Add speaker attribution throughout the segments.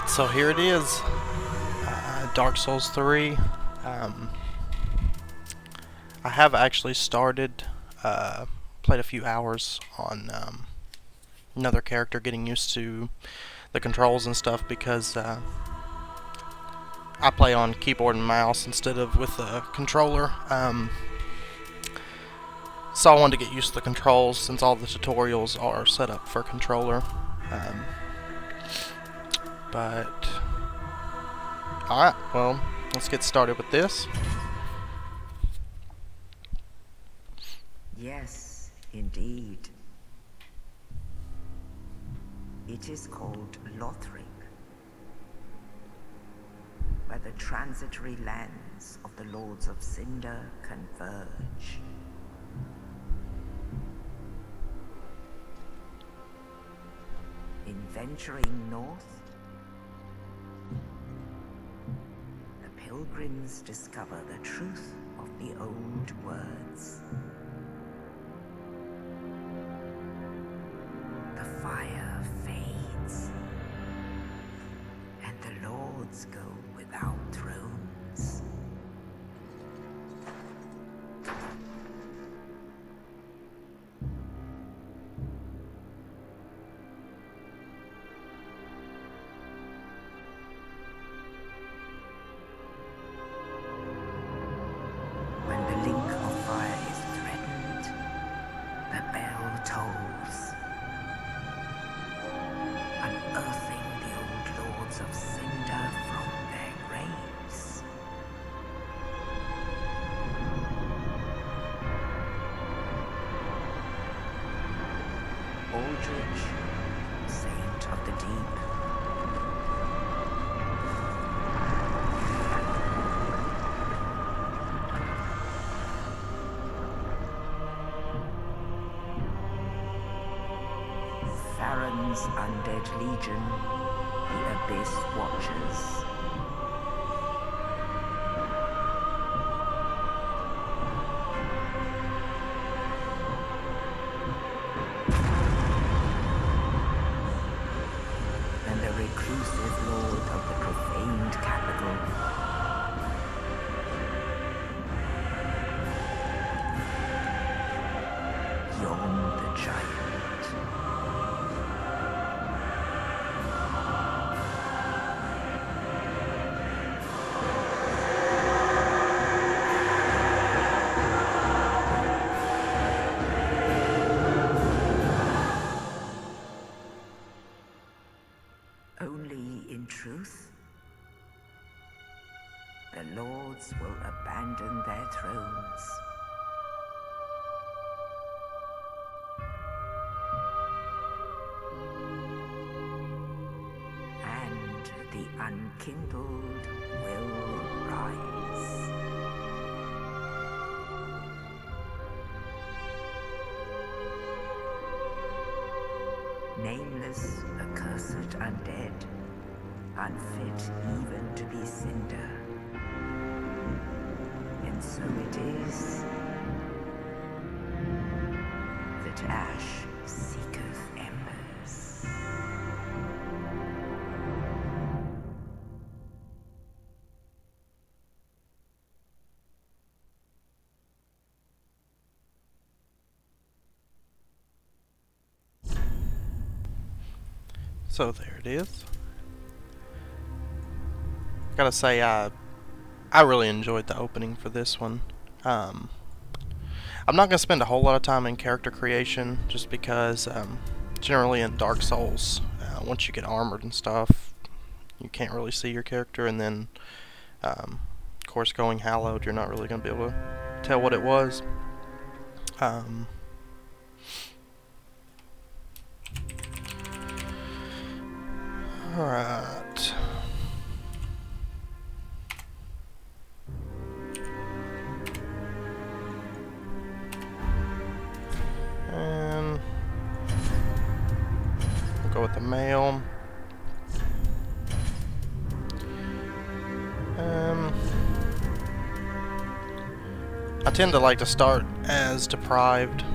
Speaker 1: So here it is, Dark Souls 3. I have actually started, played a few hours on another character, getting used to the controls and stuff, because I play on keyboard and mouse instead of with a controller. So I wanted to get used to the controls since all the tutorials are set up for controller. But alright, well, let's get started with this.
Speaker 2: Yes, indeed. It is called Lothric, where the transitory lands of the Lords of Cinder converge. In venturing north, the pilgrims discover the truth of the old words. The fire fades, and the lords go without thrones. When the link of fire is threatened, the bell tolls, unearthing the old lords of Cinder from their graves. Aldrich, saint of the deep. Farron's undead legion, the Abyss Watchers. And the reclusive lord of the profaned capital. Yon the giant. Only in truth, the lords will abandon their thrones. And the unkindled will rise. Nameless, accursed undead, unfit even to be cinder. And so it is that ash seeketh embers.
Speaker 1: So there it is. Gotta say, I really enjoyed the opening for this one. I'm not gonna spend a whole lot of time in character creation, just because generally in Dark Souls, once you get armored and stuff, you can't really see your character, and then of course going hallowed, you're not really gonna be able to tell what it was. Alright. And we'll go with the male. I tend to like to start as deprived,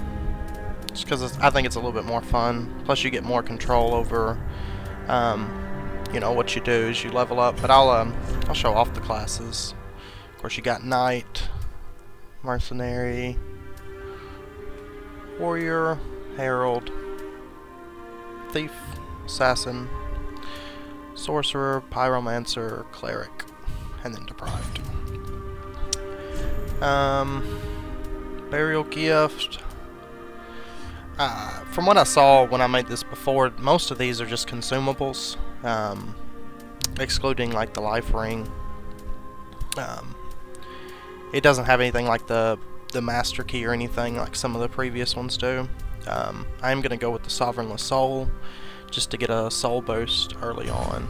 Speaker 1: just because I think it's a little bit more fun. Plus, you get more control over you know, what you do is you level up. But I'll show off the classes. Of course, you got Knight, Mercenary, Warrior, Herald, Thief, Assassin, Sorcerer, Pyromancer, Cleric, and then Deprived. Burial Gift. From what I saw when I made this before, most of these are just consumables, excluding like the life ring. It doesn't have anything like the master key or anything like some of the previous ones do. I am going to go with the Sovereignless Soul just to get a soul boost early on.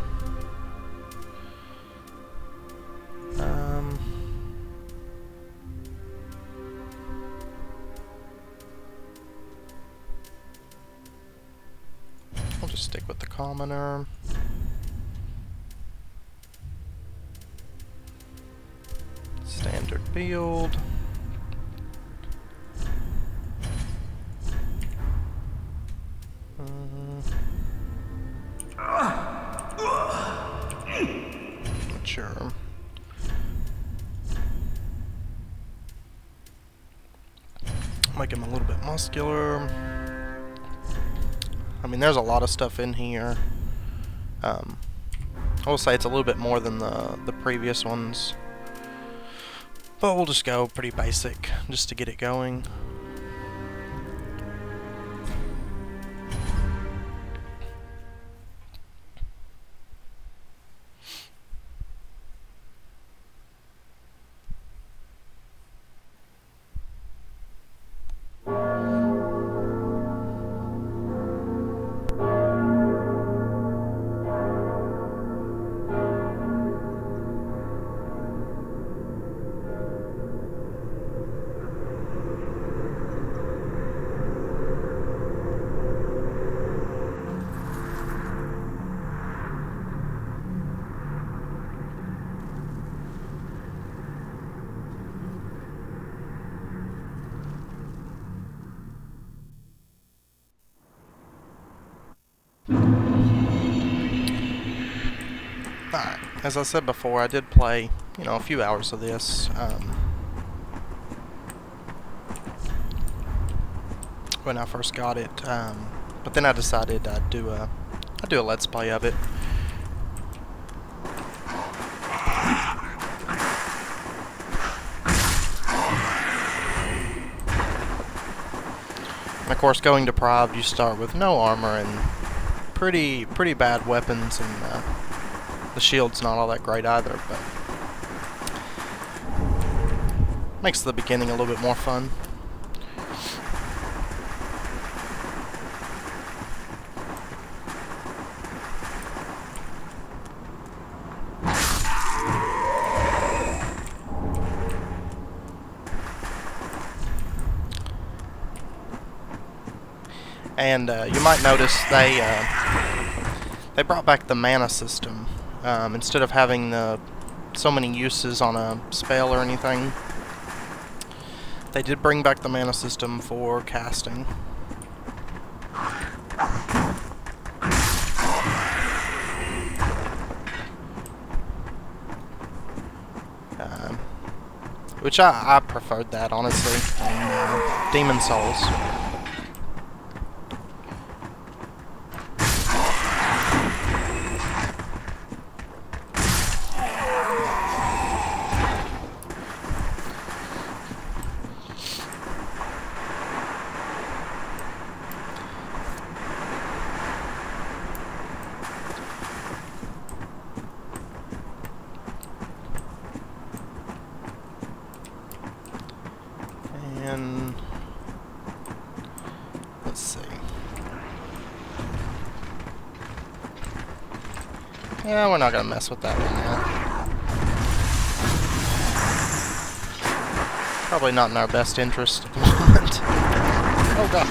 Speaker 1: I'll just stick with the commoner. Standard build. Mature. Make him a little bit muscular. I mean, there's a lot of stuff in here. I will say it's a little bit more than the previous ones. But we'll just go pretty basic, just to get it going. Alright, as I said before, I did play, you know, a few hours of this. When I first got it, but then I decided I'd do a let's play of it. And of course, going deprived, you start with no armor and pretty bad weapons, and the shield's not all that great either, but makes the beginning a little bit more fun. And you might notice they brought back the mana system. Instead of having so many uses on a spell or anything, they did bring back the mana system for casting. Which I preferred that, honestly, in Demon Souls. And let's see. Yeah, we're not gonna mess with that one now. Probably not in our best interest at the moment. Oh god.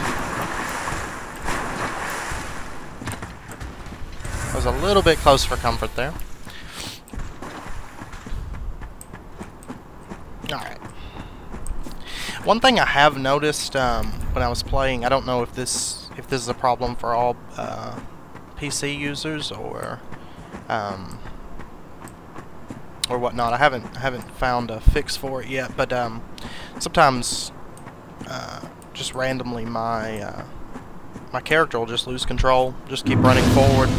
Speaker 1: I was a little bit close for comfort there. Alright. One thing I have noticed when I was playing, I don't know if this is a problem for all PC users or or whatnot. I haven't found a fix for it yet, but sometimes just randomly my my character will just lose control, just keep running forward.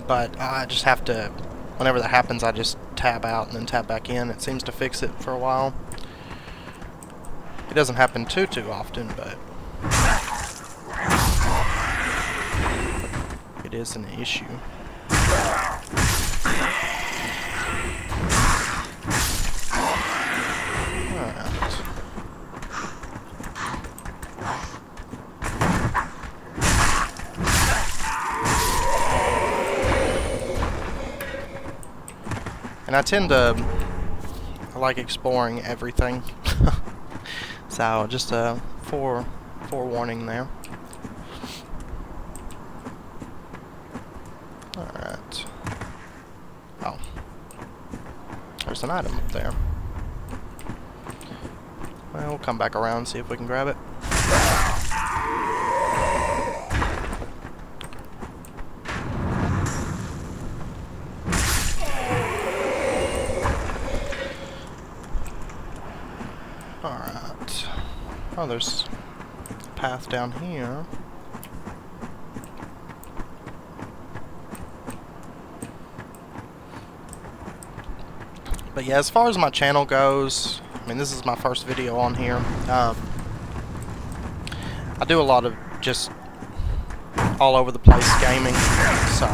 Speaker 1: But I just have to, whenever that happens, I just tab out and then tab back in. It seems to fix it for a while. It doesn't happen too often, but it is an issue. And I tend to like exploring everything. So just a forewarning there. Alright. Oh. There's an item up there. Well, we'll come back around and see if we can grab it. Alright. Oh, there's a path down here. But yeah, as far as my channel goes, I mean, this is my first video on here. I do a lot of just all over the place gaming, so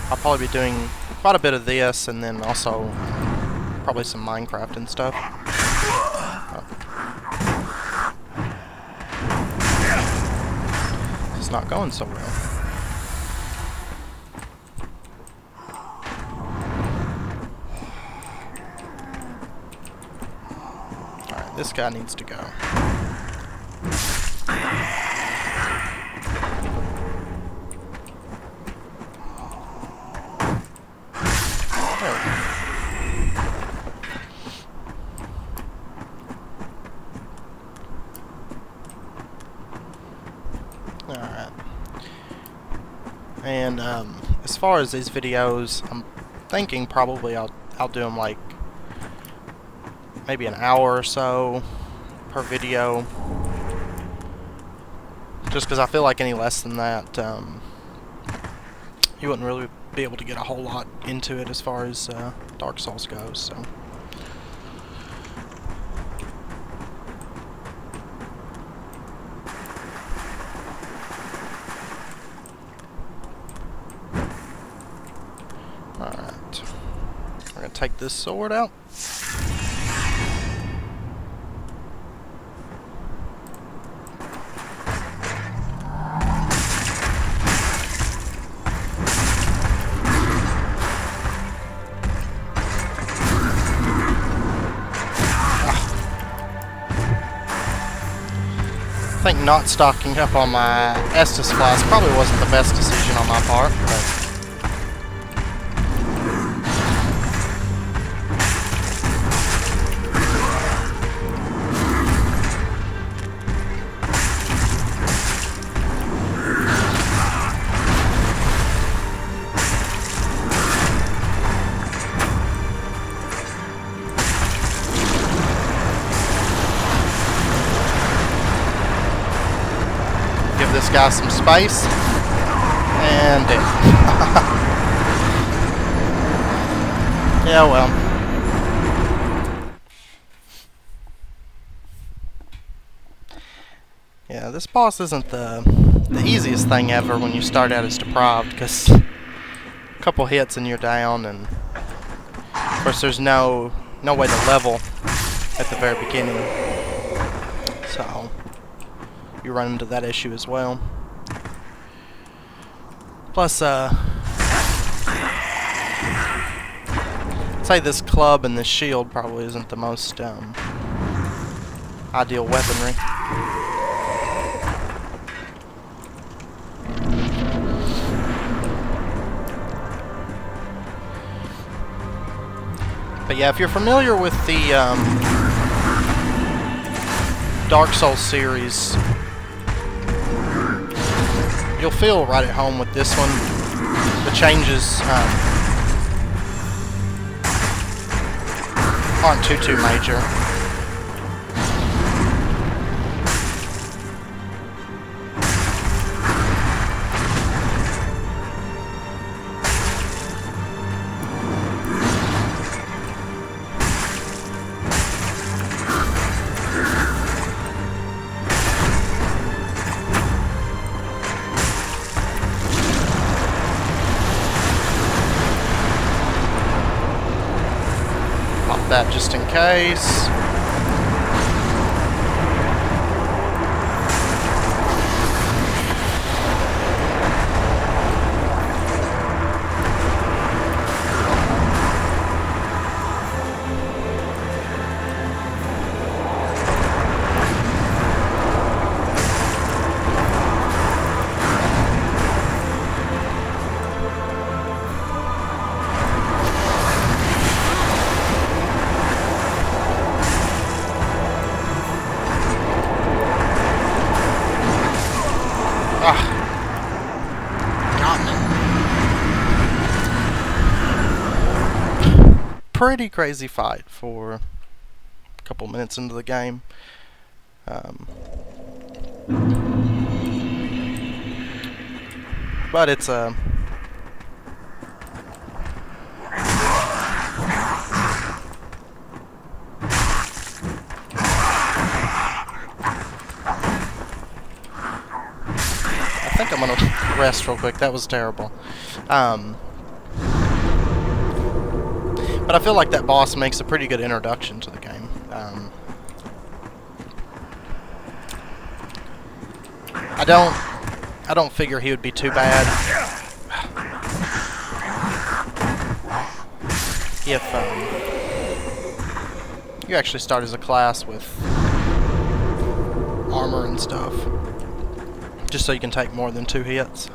Speaker 1: I'll probably be doing quite a bit of this, and then also probably some Minecraft and stuff. It's not going so well. Alright, this guy needs to go. Alright. And as far as these videos, I'm thinking probably I'll do them like maybe an hour or so per video. Just because I feel like any less than that, you wouldn't really be able to get a whole lot into it as far as Dark Souls goes. So. Alright. We're going to take this sword out. I think not stocking up on my Estus flask probably wasn't the best decision on my part, but this guy some space, and dead. Yeah, well. Yeah, this boss isn't the easiest thing ever when you start out as deprived, because a couple hits and you're down, and of course there's no way to level at the very beginning, so you run into that issue as well. Plus, I'd say this club and this shield probably isn't the most ideal weaponry. But yeah, if you're familiar with the Dark Souls series, you'll feel right at home with this one. The changes aren't too major. That just in case. Pretty crazy fight for a couple minutes into the game. But it's a I think I'm gonna rest real quick. That was terrible. But I feel like that boss makes a pretty good introduction to the game. I don't figure he would be too bad if you actually start as a class with armor and stuff, just so you can take more than 2 hits.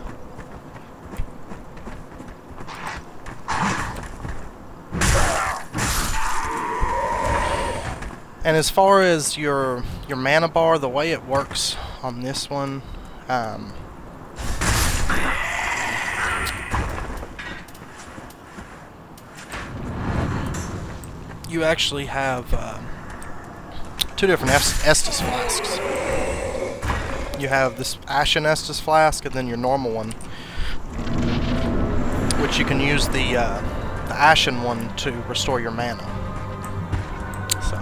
Speaker 1: And as far as your mana bar, the way it works on this one, you actually have 2 different Estus flasks. You have this Ashen Estus flask and then your normal one, which you can use the Ashen one to restore your mana. So.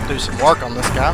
Speaker 1: Do some work on this guy.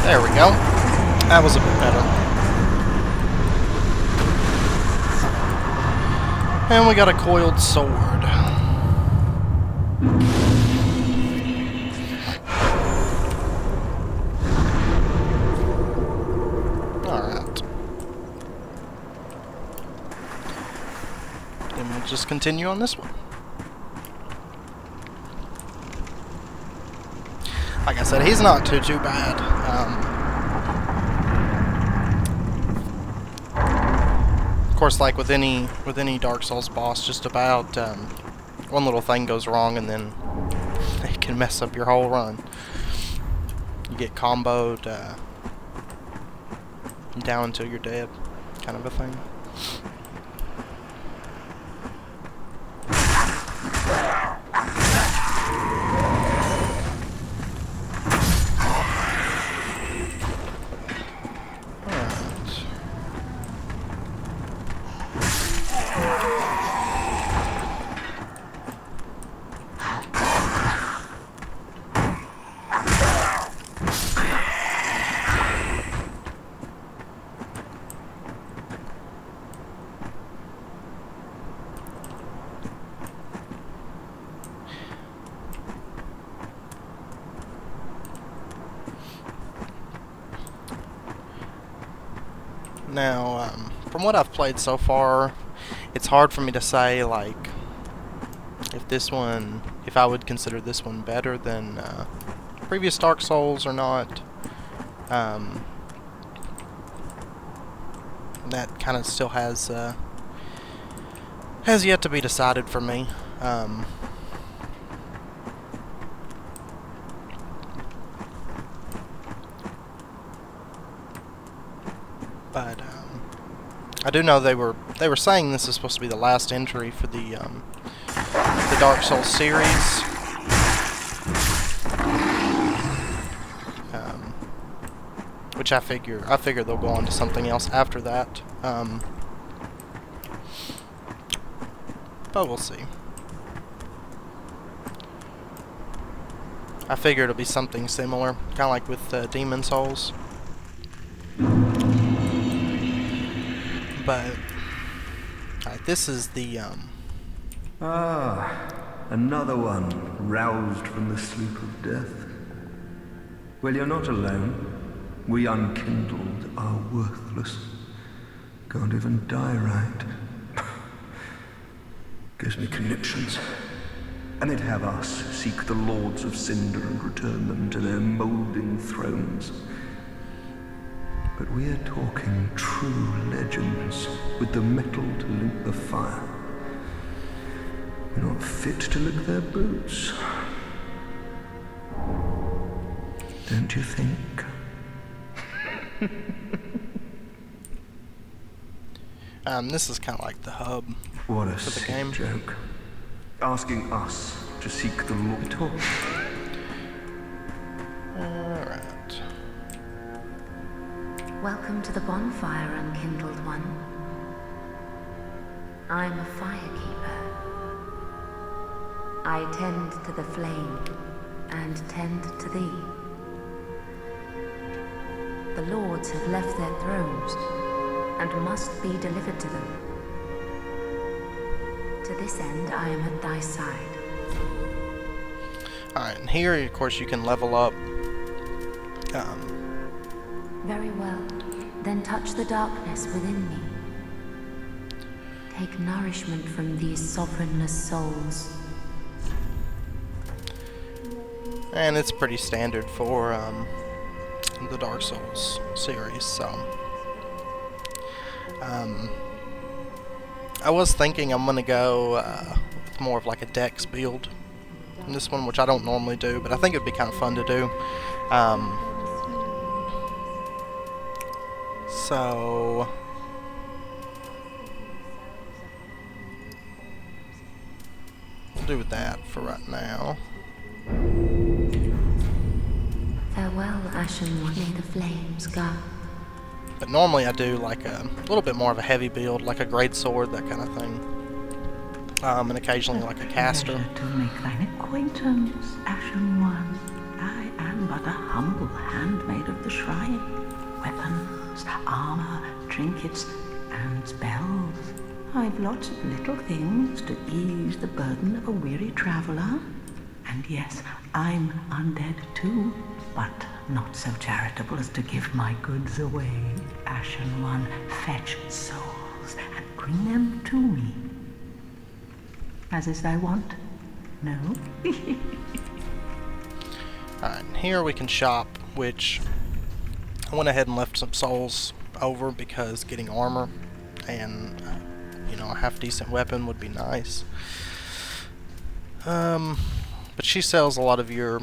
Speaker 1: There we go. That was a bit better. And we got a coiled sword. Alright. Then we'll just continue on this one. Like I said, he's not too bad. course, like with any Dark Souls boss, just about one little thing goes wrong, and then it can mess up your whole run. You get comboed down until you're dead, kind of a thing. Now, from what I've played so far, it's hard for me to say, like, if I would consider this one better than previous Dark Souls or not. That kind of still has yet to be decided for me. But I do know they were saying this is supposed to be the last entry for the Dark Souls series. Which I figure they'll go on to something else after that. But we'll see. I figure it'll be something similar, kind of like with Demon Souls. But alright, this is the
Speaker 3: another one roused from the sleep of death. Well, you're not alone. We unkindled are worthless. Can't even die right. Gives me conniptions. And they'd have us seek the lords of Cinder and return them to their moulding thrones. But we're talking true legends with the metal to link the fire. We're not fit to lick their boots. Don't you think?
Speaker 1: This is kind of like the hub
Speaker 3: What a
Speaker 1: for the
Speaker 3: sick
Speaker 1: game.
Speaker 3: joke. Asking us to seek the Lord.
Speaker 1: Alright.
Speaker 4: Welcome to the bonfire, unkindled one. I'm a firekeeper. I tend to the flame and tend to thee. The lords have left their thrones and must be delivered to them. To this end, I am at thy side.
Speaker 1: Alright, and here, of course, you can level up.
Speaker 4: Very well. Then touch the darkness within me. Take nourishment from these sovereignless souls.
Speaker 1: And it's pretty standard for the Dark Souls series, so I was thinking I'm gonna go with more of like a dex build in this one, which I don't normally do, but I think it'd be kind of fun to do. So we'll do that for right now.
Speaker 4: Farewell, Ashen One. May the flames guard.
Speaker 1: But normally I do like a little bit more of a heavy build, like a great sword, that kind of thing. And occasionally like a caster.
Speaker 2: Pleasure to make thine acquaintance, Ashen One. I am but a humble handmaid of the shrine. Weapons, armor, trinkets, and spells. I've lots of little things to ease the burden of a weary traveler. And yes, I'm undead too, but not so charitable as to give my goods away. Ashen One, fetch souls and bring them to me. As is thy wont? No?
Speaker 1: Alright, here we can shop, which I went ahead and left some souls over because getting armor and you know, a half decent weapon would be nice. But she sells a lot of your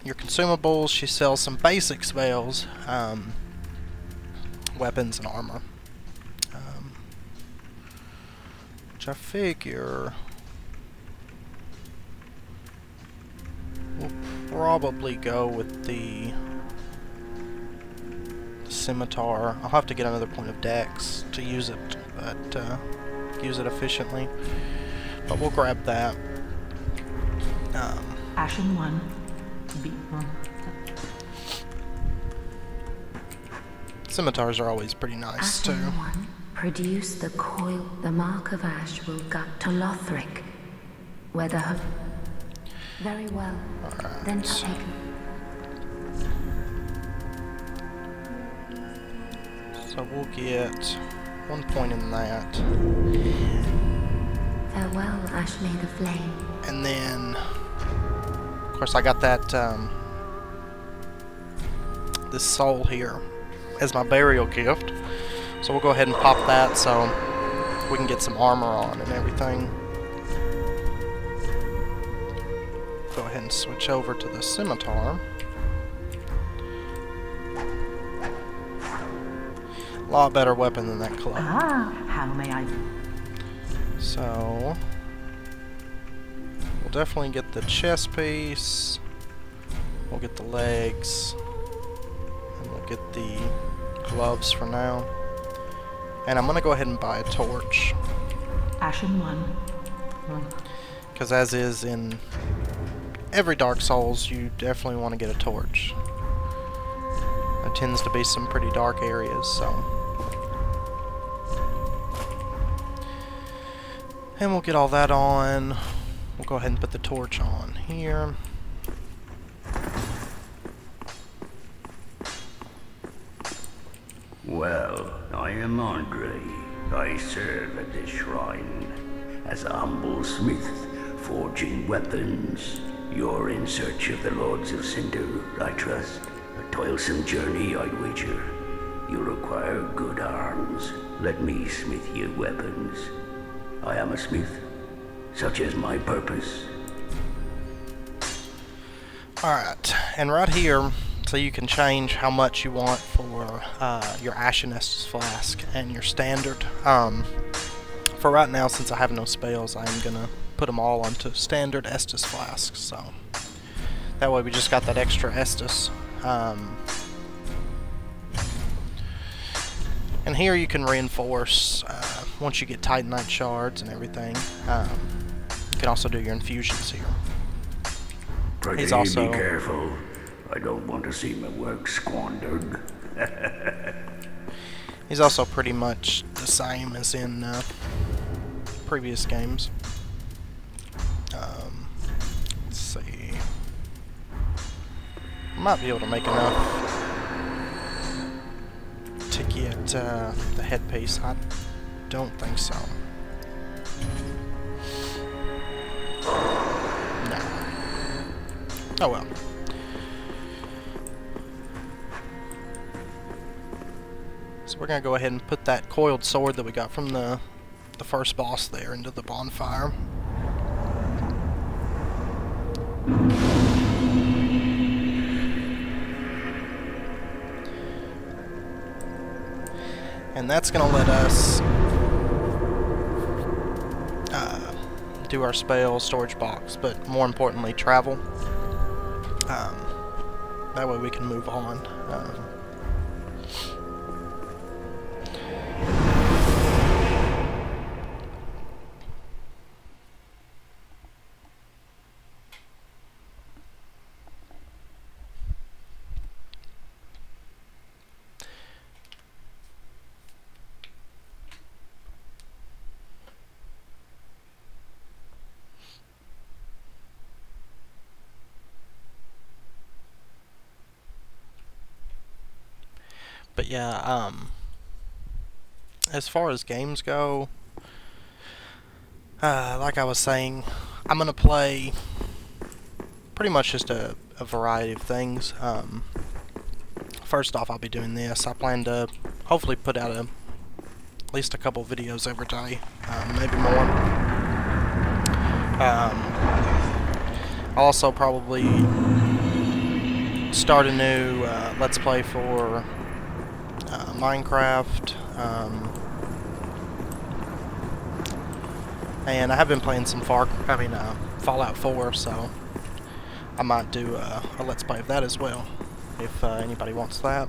Speaker 1: consumables. She sells some basic spells, weapons and armor, which I figure we'll probably go with the scimitar. I'll have to get another point of dex to use it, but use it efficiently. But we'll grab that.
Speaker 2: Ashen one. Beat one.
Speaker 1: Scimitars are always pretty nice too.
Speaker 4: Ashen one, produce the coil. The mark of ash will gut to Lothric, where the very well.
Speaker 1: Alright.
Speaker 4: Then take.
Speaker 1: So we'll get 1 point in that.
Speaker 4: Farewell, ash made of flame.
Speaker 1: And then, of course, I got that, this soul here as my burial gift. So we'll go ahead and pop that so we can get some armor on and everything. Go ahead and switch over to the scimitar. A lot better weapon than that club.
Speaker 2: Ah, how may I?
Speaker 1: So we'll definitely get the chest piece. We'll get the legs. And we'll get the gloves for now. And I'm gonna go ahead and buy a torch.
Speaker 2: Ashen one.
Speaker 1: Because as is in every Dark Souls, you definitely want to get a torch. There tends to be some pretty dark areas, so. And we'll get all that on. We'll go ahead and put the torch on here.
Speaker 5: Well, I am Andre. I serve at this shrine as a humble smith, forging weapons. You're in search of the Lords of Cinder, I trust. A toilsome journey, I'd wager. You require good arms. Let me smith you weapons. I am a smith, such is my purpose. Alright,
Speaker 1: And right here, so you can change how much you want for your Ashen Estus Flask and your standard. For right now, since I have no spells, I'm gonna put them all onto standard Estus Flasks, so that way we just got that extra Estus. And here you can reinforce once you get Titanite shards and everything. You can also do your infusions here. He's also,
Speaker 5: be careful. I don't want to see my work squandered.
Speaker 1: he's also pretty much the same as in previous games. Let's see. Might be able to make enough to get the headpiece. I don't think so. No. Oh well. So we're gonna go ahead and put that coiled sword that we got from the first boss there into the bonfire. And that's gonna let us do our spell storage box, but more importantly, travel. That way we can move on. But yeah, as far as games go, like I was saying, I'm gonna play pretty much just a variety of things. First off, I'll be doing this. I plan to hopefully put out a least a couple videos every day, maybe more. I'll also probably start a new Let's Play for Minecraft. And I have been playing some Fallout 4, so I might do a Let's Play of that as well, if anybody wants that.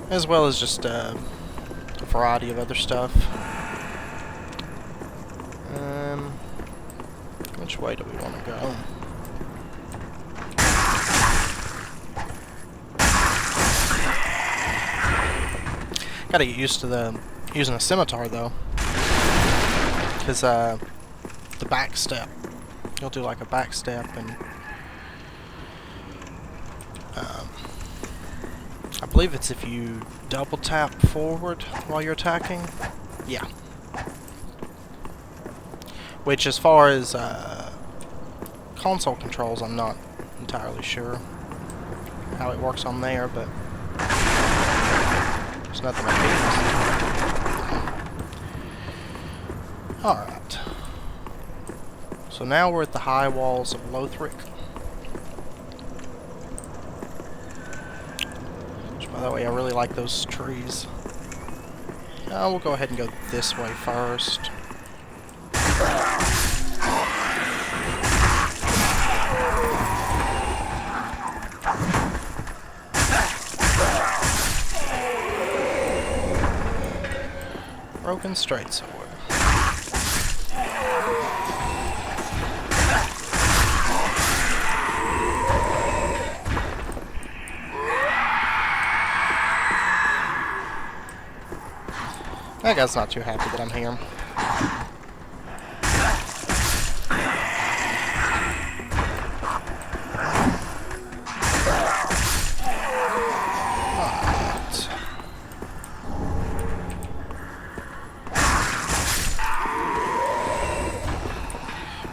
Speaker 1: As well as just a variety of other stuff. Which way do we want to go? Gotta get used to using a scimitar though, because the back step, you'll do like a back step, and I believe it's if you double tap forward while you're attacking. Yeah. Which, as far as console controls, I'm not entirely sure how it works on there, but there's nothing I can. Alright. So now we're at the high walls of Lothric. Which, by the way, I really like those trees. We'll go ahead and go this way first. Broken straight sword. That guy's not too happy that I'm here.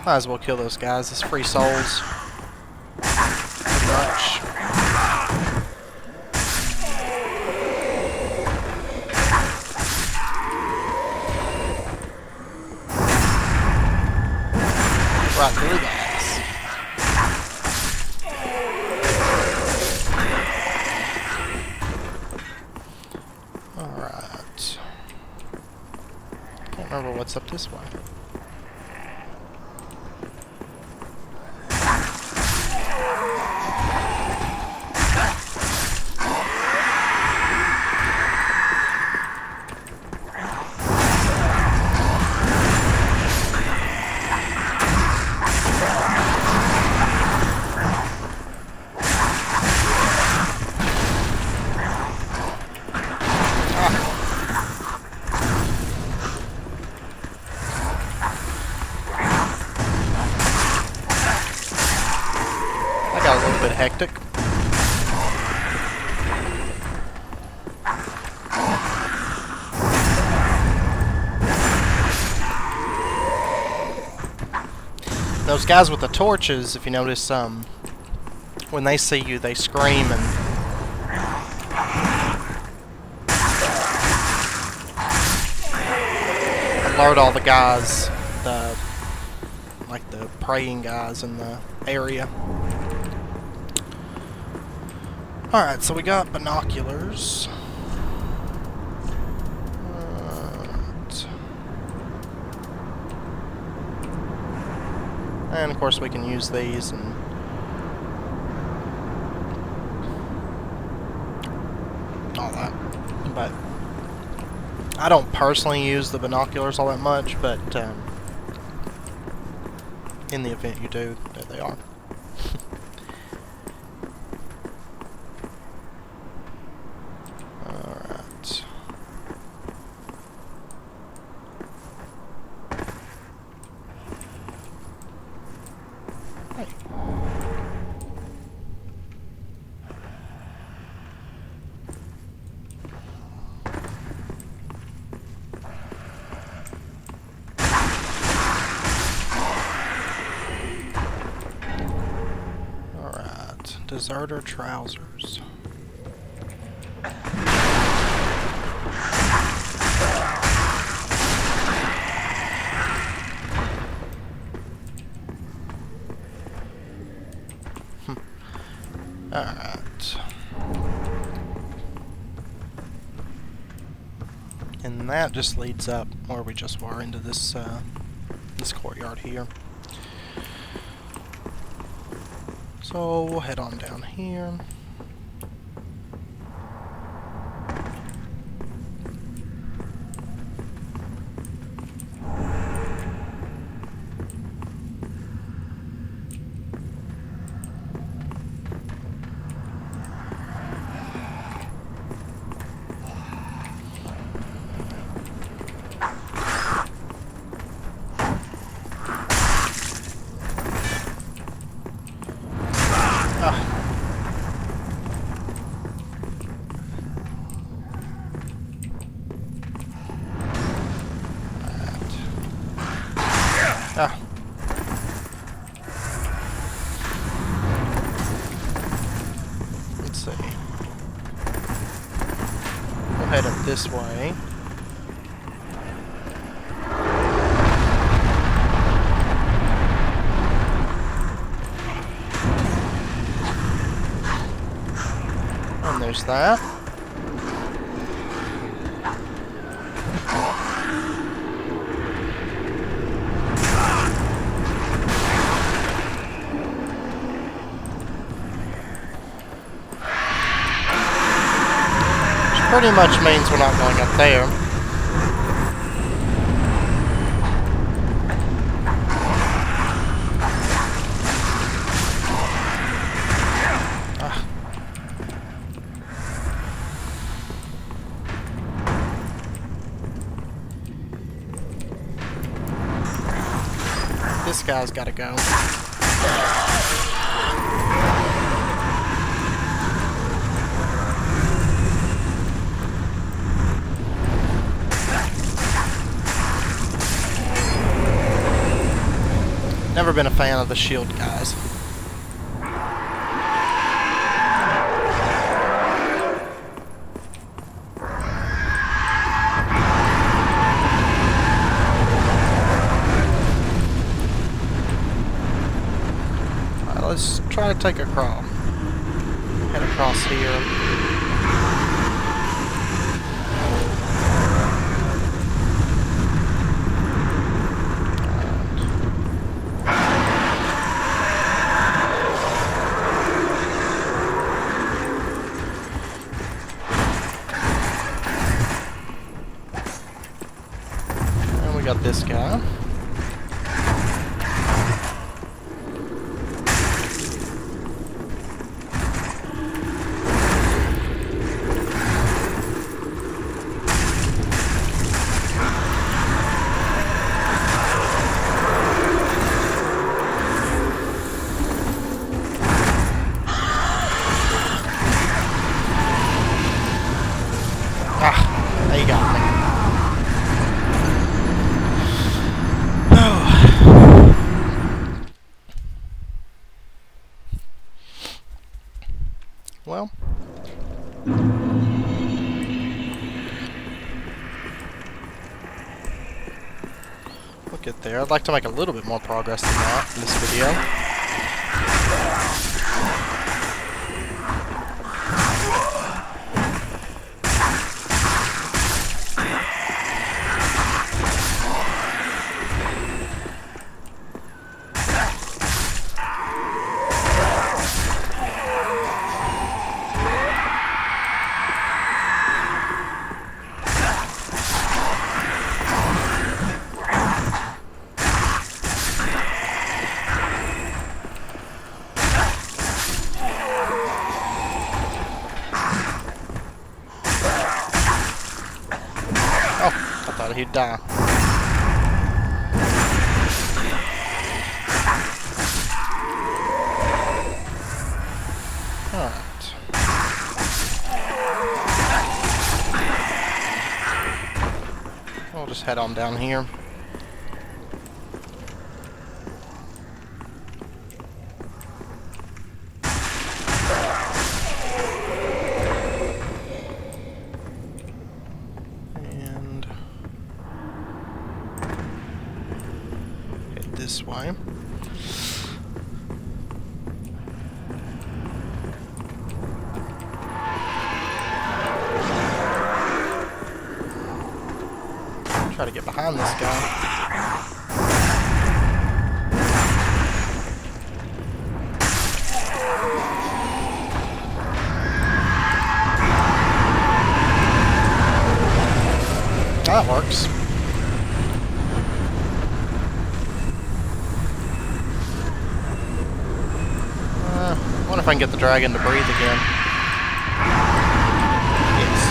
Speaker 1: Might as well kill those guys. It's free souls. Pretty much. Right through the ass. Alright. Can't remember what's up this way. Got a little bit hectic. Those guys with the torches, if you notice, when they see you, they scream and alert all the guys, like the praying guys in the area. Alright, so we got binoculars. And of course we can use these and all that. But I don't personally use the binoculars all that much, but in the event you do, there they are. Alright. Deserter trousers. Alright. And that just leads up where we just were into this this courtyard here. So we'll head on down here. Ah. Let's see. We'll head up this way. And there's that. Pretty much means we're not going up there. This guy's gotta go. Never been a fan of the shield guys. Alright, let's try to take a crawl. Head across here. Got this guy. Ah, he got me. Well, we'll get there. I'd like to make a little bit more progress than that in this video. He'd die. Alright. We'll just head on down here. this way. Try to get behind this guy. That works. I wonder if I can get the dragon to breathe again. Yes.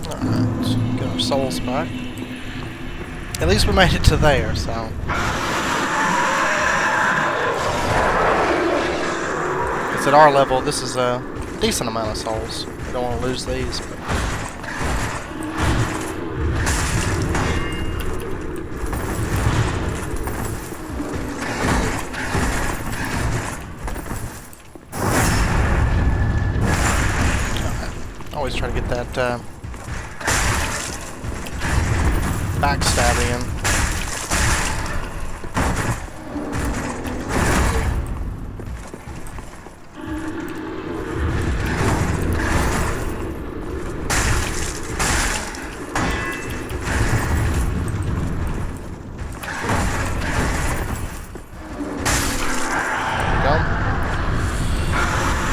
Speaker 1: Alright, get our souls back. At least we made it to there, so. At our level, this is a decent amount of souls. We don't want to lose these. But always try to get that backstab in.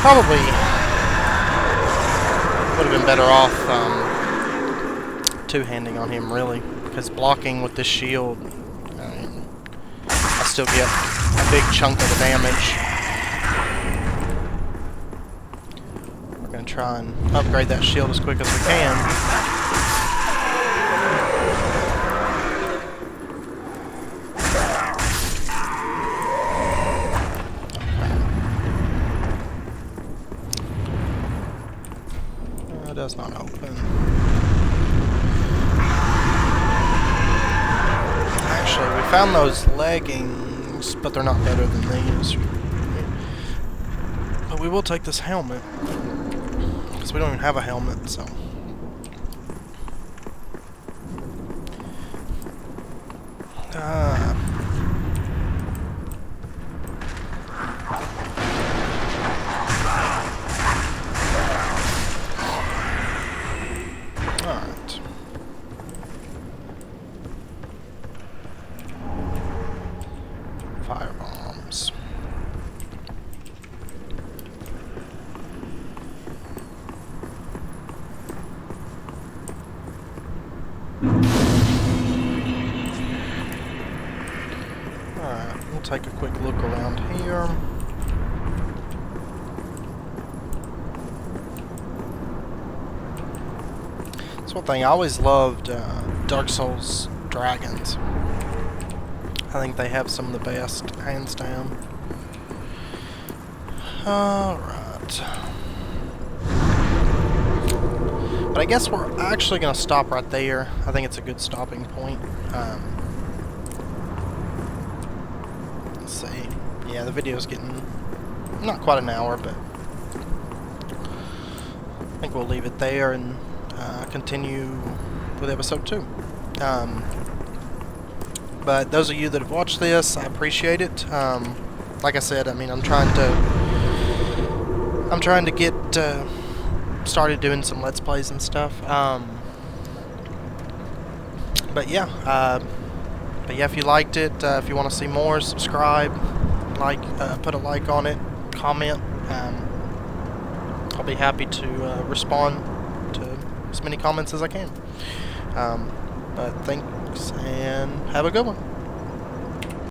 Speaker 1: Probably would have been better off two-handing on him, really, because blocking with this shield, I mean, I still get a big chunk of the damage. We're going to try and upgrade that shield as quick as we can. Does not open. Actually, we found those leggings, but they're not better than these. But we will take this helmet, because we don't even have a helmet, so. Firebombs. Alright, we'll take a quick look around here. That's one thing, I always loved Dark Souls dragons. I think they have some of the best, hands down. Alright. But I guess we're actually going to stop right there. I think it's a good stopping point. Let's see. Yeah, the video's getting not quite an hour, but I think we'll leave it there and continue with episode 2. But those of you that have watched this, I appreciate it. Like I said, I mean, I'm trying to get started doing some Let's Plays and stuff. But yeah, if you liked it, if you want to see more, subscribe, put a like on it, comment. I'll be happy to respond to as many comments as I can. But thanks, and have a good one.